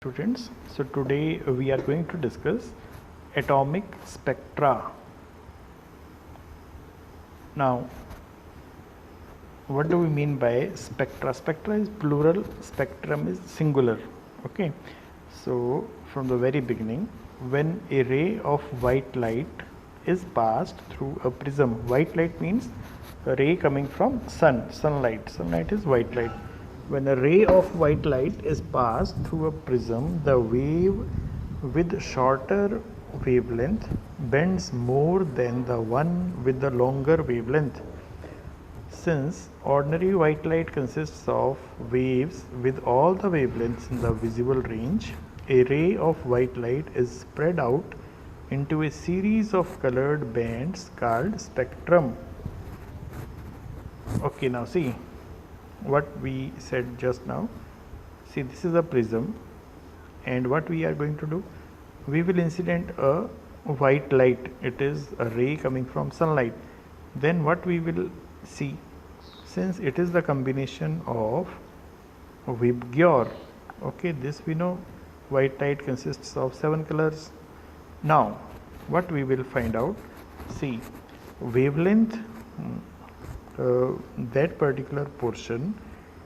Students, so today we are going to discuss atomic spectra. Now, what do we mean by spectra? Spectra is plural, spectrum is singular. Okay, so from the very beginning, when a ray of white light is passed through a prism, white light means a ray coming from sunlight is white light. When a ray of white light is passed through a prism, the wave with shorter wavelength bends more than the one with the longer wavelength. Since ordinary white light consists of waves with all the wavelengths in the visible range, a ray of white light is spread out into a series of colored bands called spectrum. Okay, now see what we said just now. See, this is a prism, and what we are going to do, we will incident a white light. It is a ray coming from sunlight. Then what we will see, since it is the combination of Vibgyor, okay, this we know, white light consists of 7 colors. Now what we will find out, see, wavelength, that particular portion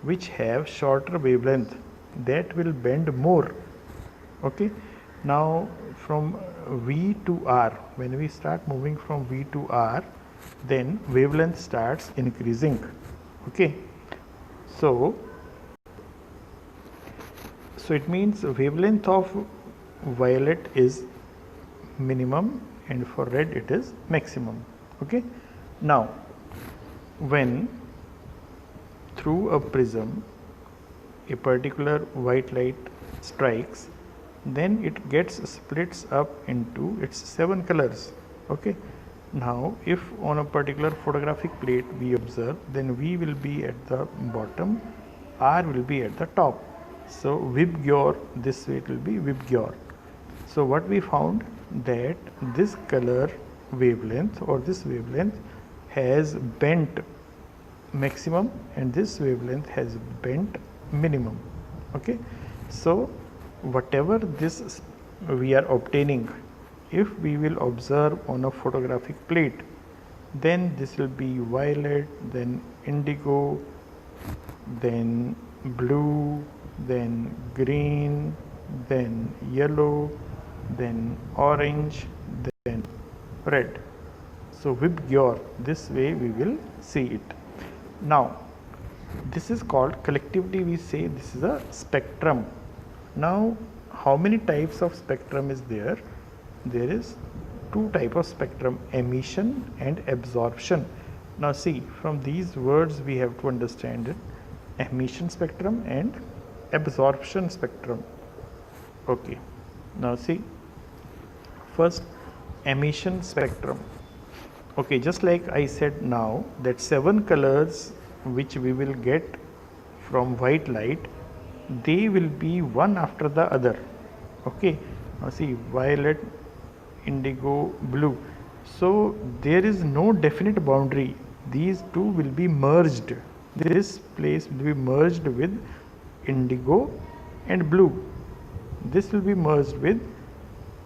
which have shorter wavelength, that will bend more. Okay, now from V to R, when we start moving from V to R, then wavelength starts increasing. Okay, so it means wavelength of violet is minimum and for red it is maximum. Okay, now when through a prism a particular white light strikes, then it gets splits up into its 7 colors. Okay, now if on a particular photographic plate we observe, then V will be at the bottom, R will be at the top. So Vibgyor, this way it will be Vibgyor. So what we found, that this color wavelength or this wavelength has bent maximum and this wavelength has bent minimum. Okay, so whatever this we are obtaining, if we will observe on a photographic plate, then this will be violet, then indigo, then blue, then green, then yellow, then orange, then red. So Vibgyor, this way we will see it. Now this is called, collectively we say this is a spectrum. Now how many types of spectrum is there? There is 2 types of spectrum, emission and absorption. Now see, from these words we have to understand it, emission spectrum and absorption spectrum. Okay, now see, first emission spectrum. Okay, just like I said now, that 7 colors which we will get from white light, they will be one after the other. Okay, now see, violet, indigo, blue. So there is no definite boundary. These two will be merged. This place will be merged with indigo and blue. This will be merged with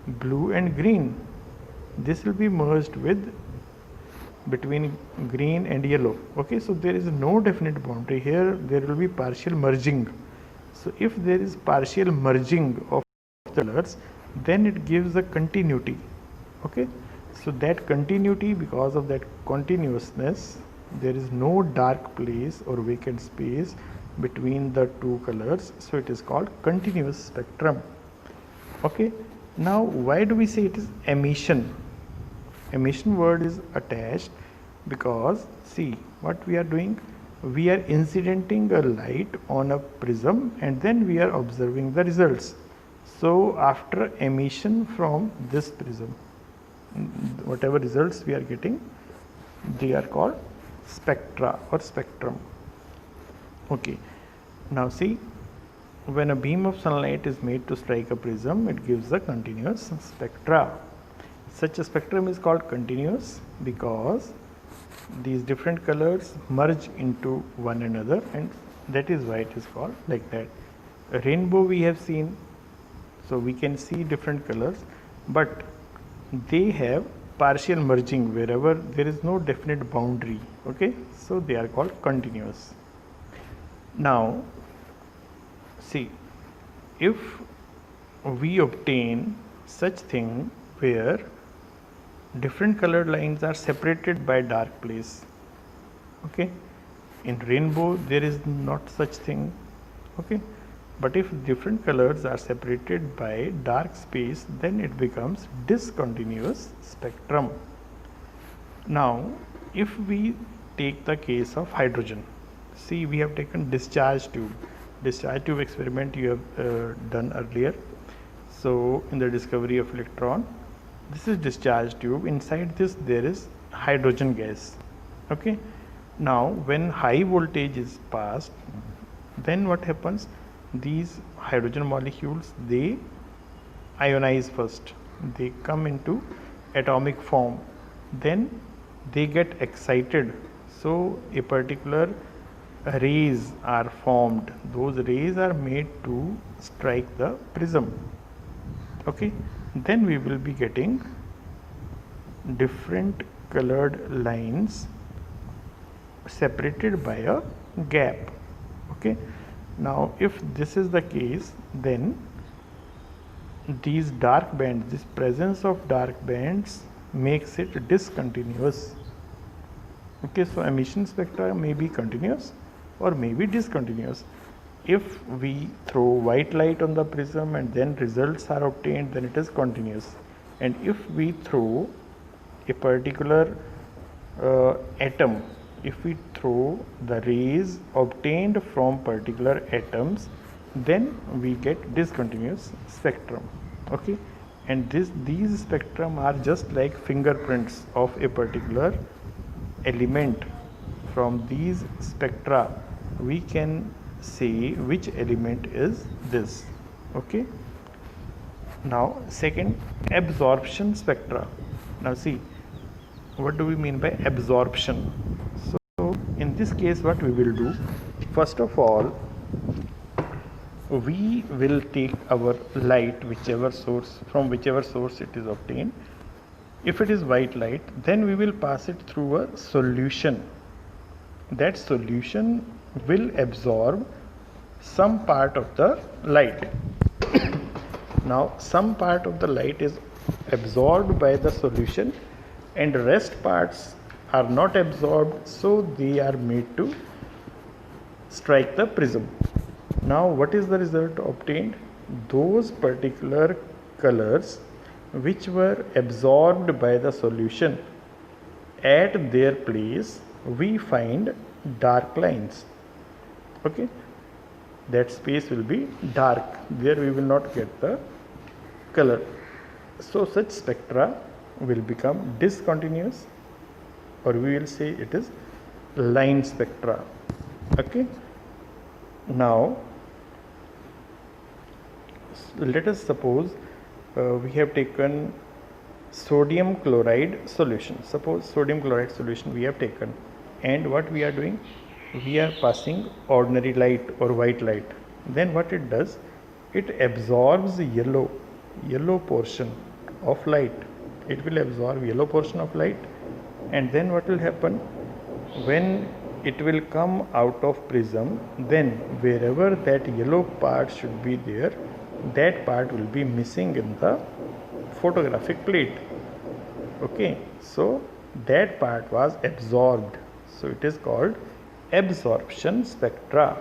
blue and green. This will be merged with between green and yellow. Okay, so there is no definite boundary here. There will be partial merging. So if there is partial merging of colors, then it gives a continuity. Okay, so that continuity, because of that continuousness, there is no dark place or vacant space between the 2 colors, so it is called continuous spectrum. Okay, now why do we say it is emission? Emission word is attached because see what we are doing, we are incidenting a light on a prism and then we are observing the results. So after emission from this prism, whatever results we are getting, they are called spectra or spectrum. Okay, now see, when a beam of sunlight is made to strike a prism, it gives a continuous spectra. Such a spectrum is called continuous because these different colors merge into one another, and that is why it is called like that. A rainbow we have seen, So we can see different colors, but they have partial merging wherever there is no definite boundary. Okay, so they are called continuous. Now see, if we obtain such thing where different colored lines are separated by dark place, okay, in rainbow there is not such thing, okay, but if different colors are separated by dark space, then it becomes discontinuous spectrum. Now if we take the case of hydrogen, see, we have taken discharge tube experiment you have done earlier. So in the discovery of electron, this is discharge tube, inside this there is hydrogen gas, okay. Now when high voltage is passed, then what happens, these hydrogen molecules, they ionize first, they come into atomic form, then they get excited, so a particular rays are formed, those rays are made to strike the prism, okay. Then we will be getting different colored lines separated by a gap, okay. Now if this is the case, then these dark bands, this presence of dark bands makes it discontinuous, okay. So emission spectra may be continuous or may be discontinuous. If we throw white light on the prism and then results are obtained, then it is continuous. And if we throw a particular atom, if we throw the rays obtained from particular atoms, then we get discontinuous spectrum, okay. And these spectrum are just like fingerprints of a particular element. From these spectra we can say which element is this, okay. Now second, absorption spectra. Now see, what do we mean by absorption? So in this case what we will do, first of all we will take our light, from whichever source it is obtained. If it is white light, then we will pass it through a solution. That solution will absorb some part of the light. Now some part of the light is absorbed by the solution and rest parts are not absorbed, so they are made to strike the prism. Now what is the result obtained? Those particular colors which were absorbed by the solution, at their place we find dark lines, okay. That space will be dark, there we will not get the color. So such spectra will become discontinuous, or we will say it is line spectra, okay. Now let us suppose we have taken sodium chloride solution. Suppose sodium chloride solution we have taken, and what we are doing, we are passing ordinary light or white light. Then what it does, it absorbs yellow portion of light. It will absorb yellow portion of light, and then what will happen, when it will come out of prism, then wherever that yellow part should be there, that part will be missing in the photographic plate, okay. So that part was absorbed, so it is called absorption spectra.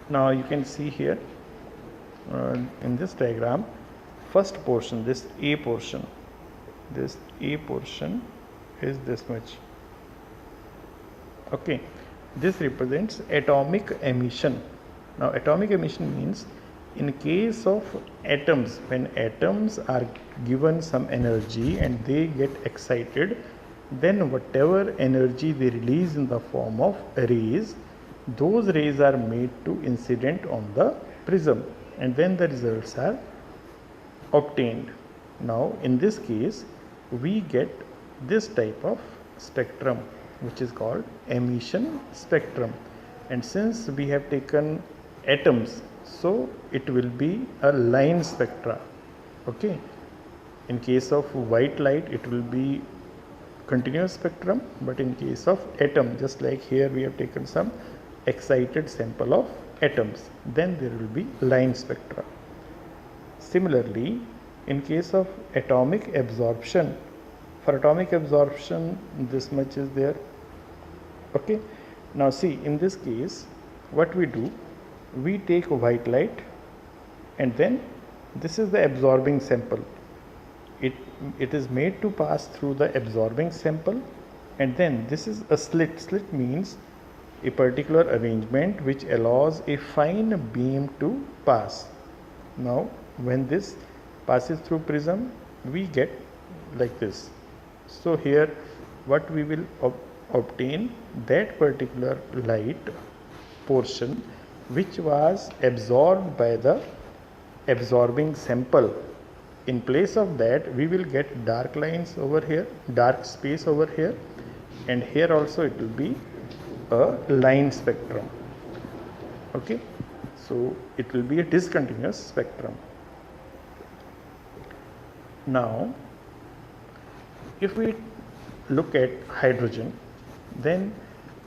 Now you can see here in this diagram, first portion, this A portion is this much, okay. This represents atomic emission. Now atomic emission means, in case of atoms, when atoms are given some energy and they get excited, then whatever energy they release in the form of rays, those rays are made to incident on the prism, and then the results are obtained. Now in this case we get this type of spectrum, which is called emission spectrum. And since we have taken atoms, So it will be a line spectra. Okay, in case of white light it will be continuous spectrum, but in case of atom, just like here we have taken some excited sample of atoms, then there will be line spectra. Similarly, in case of atomic absorption, for atomic absorption this much is there. Okay, now see, in this case what we do, we take white light and then this is the absorbing sample. It is made to pass through the absorbing sample, and then this is a slit. Slit means a particular arrangement which allows a fine beam to pass. Now when this passes through prism, we get like this. So here what we will obtain, that particular light portion which was absorbed by the absorbing sample. In place of that, we will get dark lines over here, dark space over here, and here also it will be a line spectrum. Okay, so it will be a discontinuous spectrum. Now if we look at hydrogen, then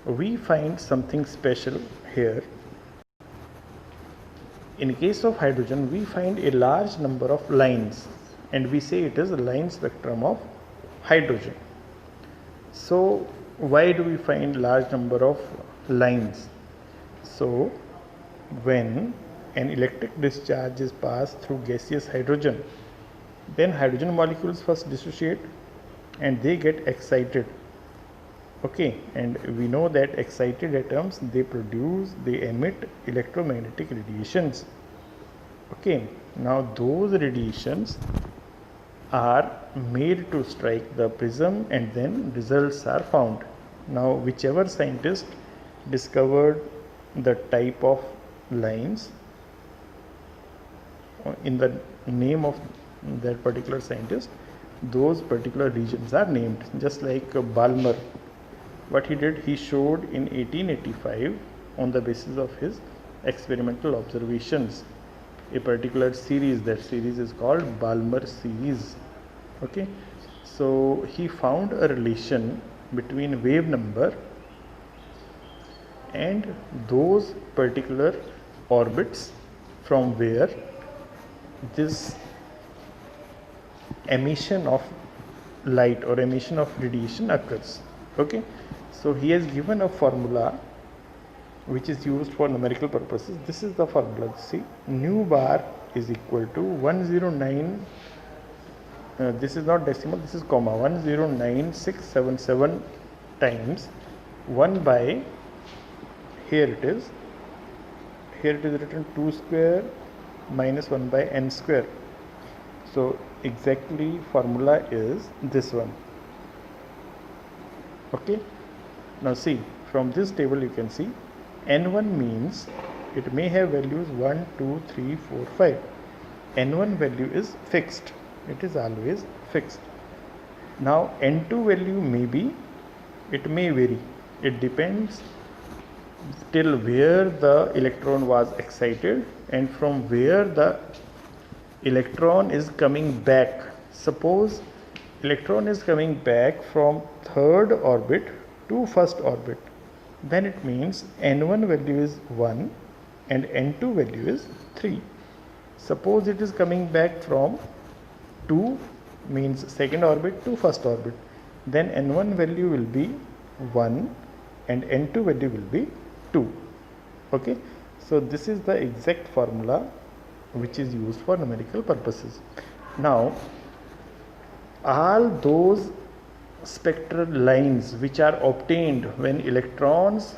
we find something special here. In case of hydrogen, we find a large number of lines, and we say it is a line spectrum of hydrogen. So why do we find large number of lines? So when an electric discharge is passed through gaseous hydrogen, then hydrogen molecules first dissociate and they get excited. Okay, and we know that excited atoms, they emit electromagnetic radiations. Okay, now those radiations are made to strike the prism and then results are found. Now whichever scientist discovered the type of lines, in the name of that particular scientist, those particular regions are named. Just like Balmer, what he did, he showed in 1885 on the basis of his experimental observations a particular series. That series is called Balmer series. Okay, so he found a relation between wave number and those particular orbits from where this emission of light or emission of radiation occurs. Okay, so he has given a formula which is used for numerical purposes. This is the formula. See, nu bar is equal to 109, this is not decimal, this is comma, 109677 times 1 by, here it is written 2 square minus 1 by n square. So exactly formula is this one. Okay, now see, from this table you can see n1 means it may have values 1, 2, 3, 4, 5. n1 value is fixed, it is always fixed. Now n2 value it may vary, it depends till where the electron was excited and from where the electron is coming back. Suppose electron is coming back from third orbit to first orbit, then it means n1 value is 1 and n2 value is 3. Suppose it is coming back from 2, means second orbit, to first orbit, then n1 value will be 1 and n2 value will be 2. Okay, so this is the exact formula which is used for numerical purposes. Now all those spectral lines which are obtained when electrons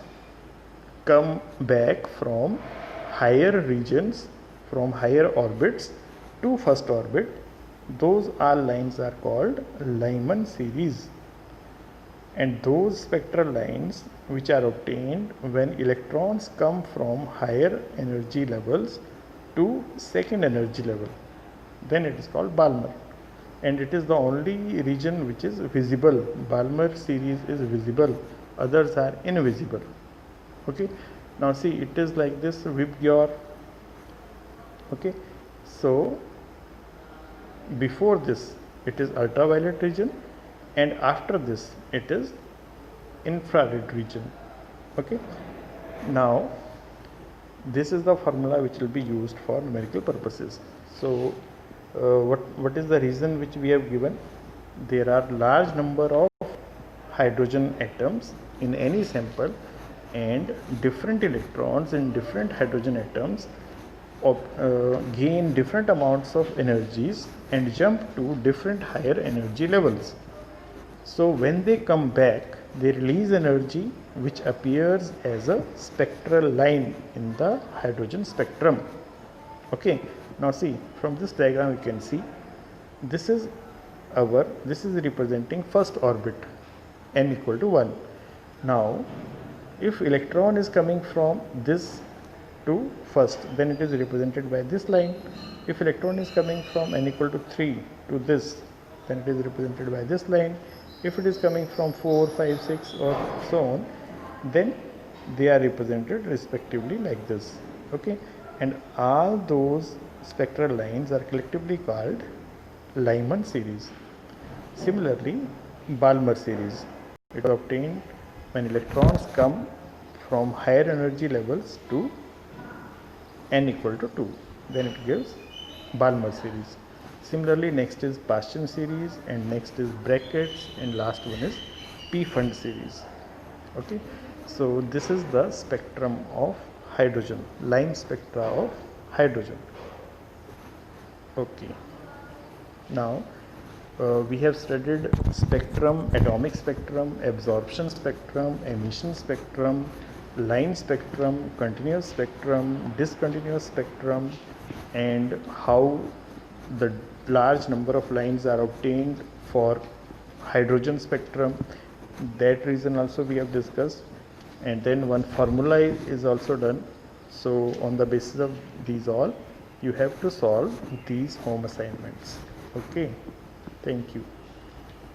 come back from higher regions, from higher orbits to first orbit, those all lines are called Lyman series. And those spectral lines which are obtained when electrons come from higher energy levels to second energy level, then it is called Balmer, and it is the only region which is visible. Balmer series is visible, others are invisible. Okay, now see, it is like this. Vibgyor Okay, so before this it is ultraviolet region, and after this it is infrared region. Okay, now this is the formula which will be used for numerical purposes. So what is the reason which we have given? There are large number of hydrogen atoms in any sample, and different electrons in different hydrogen atoms gain different amounts of energies and jump to different higher energy levels. So when they come back, they release energy which appears as a spectral line in the hydrogen spectrum. Okay, now see, from this diagram you can see this is representing first orbit, n equal to 1. Now if electron is coming from this to first, then it is represented by this line. If electron is coming from n equal to 3 to this, then it is represented by this line. If it is coming from 4, 5, 6 or so on, then they are represented respectively like this. Okay, and all those spectral lines are collectively called Lyman series. Similarly, Balmer series, it is obtained when electrons come from higher energy levels to n equal to 2, then it gives Balmer series. Similarly, next is Paschen series, and next is brackets, and last one is P-Fund series. Okay, so this is the spectrum of hydrogen, line spectra of hydrogen. Okay, now we have studied spectrum, atomic spectrum, absorption spectrum, emission spectrum, line spectrum, continuous spectrum, discontinuous spectrum, and how the large number of lines are obtained for hydrogen spectrum. That reason also we have discussed, and then one formula is also done. So on the basis of these all, you have to solve these home assignments. Okay, thank you.